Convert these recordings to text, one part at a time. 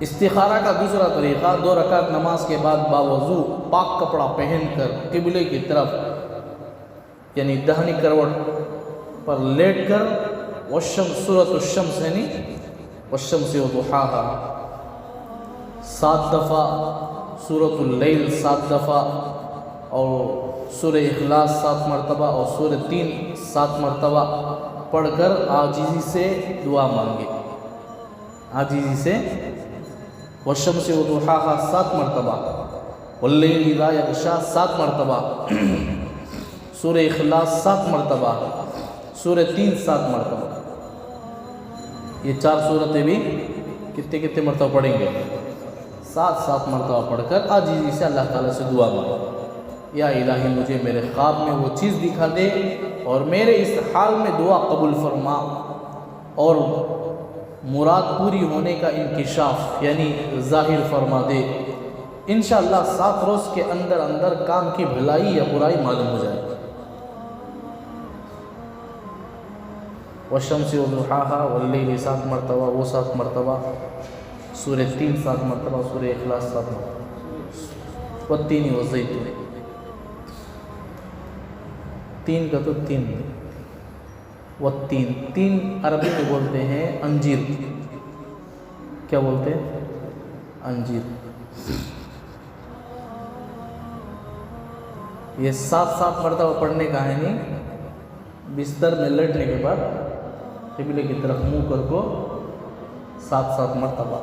استخارہ کا دوسرا طریقہ 2 رکعت نماز کے بعد باوضو پاک کپڑا پہن کر قبلے کی طرف یعنی دہنی کروٹ پر لیٹ کر والشمس سورۃ الشمس یعنی والشمس وضحاها 7 دفعہ، سورۃ اللیل 7 دفعہ، اور سورہ اخلاص 7 مرتبہ اور سورہ 3 7 مرتبہ پڑھ کر عاجزی سے دعا مانگے. عاجزی سے والشمس وضحاها 7 مرتبہ، واللیل اذا یغشی 7 مرتبہ، سورہ اخلاص 7 مرتبہ، سورہ 3 7 مرتبہ. یہ 4 صورتیں بھی کتنے مرتبہ پڑھیں گے؟ 7 مرتبہ پڑھ کر عاجزی سے اللہ تعالیٰ سے دعا مانگے. یا الہی مجھے میرے خواب میں وہ چیز دکھا دے اور میرے اس حال میں دعا قبول فرما اور مراد پوری ہونے کا انکشاف یعنی ظاہر فرما دے. انشاءاللہ 7 روز کے اندر کام کی بھلائی یا برائی معلوم ہو جائے. والشمس وضحاها واللیل 7 مرتبہ، وہ 7 مرتبہ، سورہ 3 7 مرتبہ، سورہ اخلاص 7 مرتبہ، والتین والزیتون. 3 کا تو 3 والتین، 3 عربی میں بولتے ہیں انجیر. کیا بولتے ہیں؟ انجیر. یہ 7 مرتبہ پڑھنے کا ہے نہیں. بستر میں لیٹنے کے بعد قبلے کی طرف منہ کر کو 7 مرتبہ.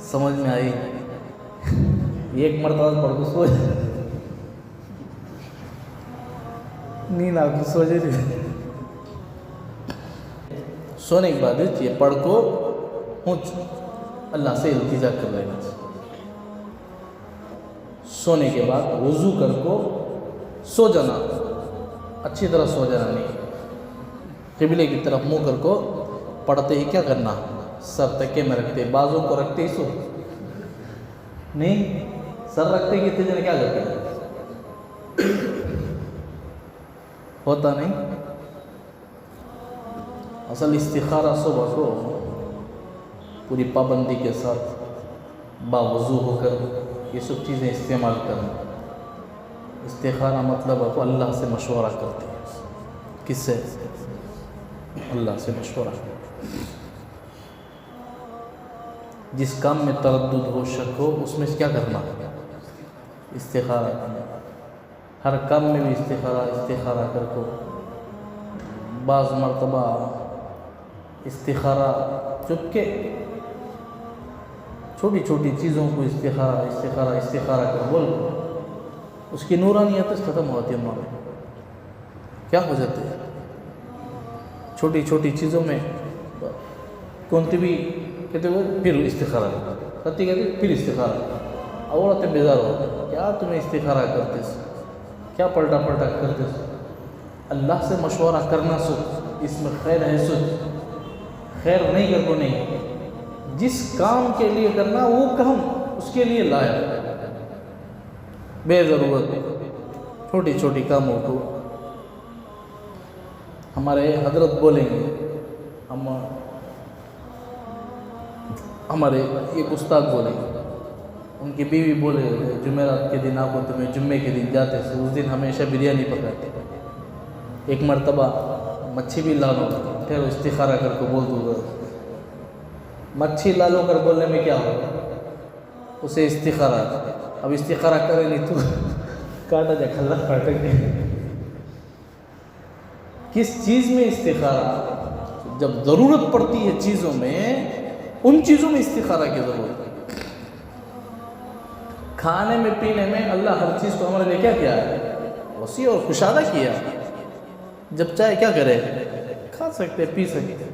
سمجھ میں آئی؟ 1 مرتبہ پڑھ کو سو جائے، نیند آپ کو سو جائے. سونے کے بعد یہ پڑھ کو اللہ سے التجا کر لینا. سونے کے بعد وضو کر کو سو جانا، اچھی طرح سو جانا نہیں. قبلے کی طرف منہ کر کو پڑھتے ہی کیا کرنا؟ سر تکے میں رکھتے، بازوں کو رکھتے ہی سو نہیں. سر رکھتے کتنے جنے کیا کرتے ہیں؟ ہوتا نہیں. اصل استخارہ صبح کو پوری پابندی کے ساتھ باوضو ہو کر یہ سب چیزیں استعمال کرنا. استخارہ مطلب آپ اللہ سے مشورہ کرتے ہیں. کس سے؟ اللہ سے مشورہ. جس کام میں تردد ہو، شک ہو، اس میں کیا کرنا؟ استخارہ. ہر کام میں بھی استخارہ کر کو. بعض مرتبہ استخارہ چپکے چھوٹی چھوٹی چیزوں کو استخارہ کر بول، اس کی نورانیت ختم ہوتی ہے. ہمارے کیا ہو جاتے ہیں چھوٹی چھوٹی چیزوں میں. کونتی بھی کہتے وہ پھر استخارہ کرتی، کہتے پھر استخارہ. عورتیں بیزار ہو، کیا تمہیں استخارہ کرتے، کیا پلٹا کرتے. اللہ سے مشورہ کرنا سو اس میں خیر ہے. سو خیر نہیں کر کو نہیں. جس کام کے لیے کرنا وہ کام اس کے لیے لایا. بے ضرورت چھوٹی چھوٹی کاموں کو ہمارے حضرت بولیں گے. ہمارے ایک استاد بولیں گے، ان کی بیوی بولے جمعرات کے دن آپ کو تمہیں جمعے کے دن جاتے سے اس دن ہمیشہ بریانی پکاتے. ایک مرتبہ مچھی بھی لا لو، پھر استخارہ کر کو بول دوں گا. مچھی لا لو کر بولنے میں کیا ہوگا؟ اسے استخارہ. اب استخارہ کرے نہیں تو کاٹا جا کھلا پھٹک گئے. کس چیز میں استخارہ؟ جب ضرورت پڑتی ہے چیزوں میں، ان چیزوں میں استخارہ کی ضرورت ہے. کھانے میں پینے میں اللہ ہر چیز کو ہمارے لیے کیا ہے؟ وسیع اور کشادہ کیا. جب چاہے کیا کرے، کھا سکتے پی سکتے.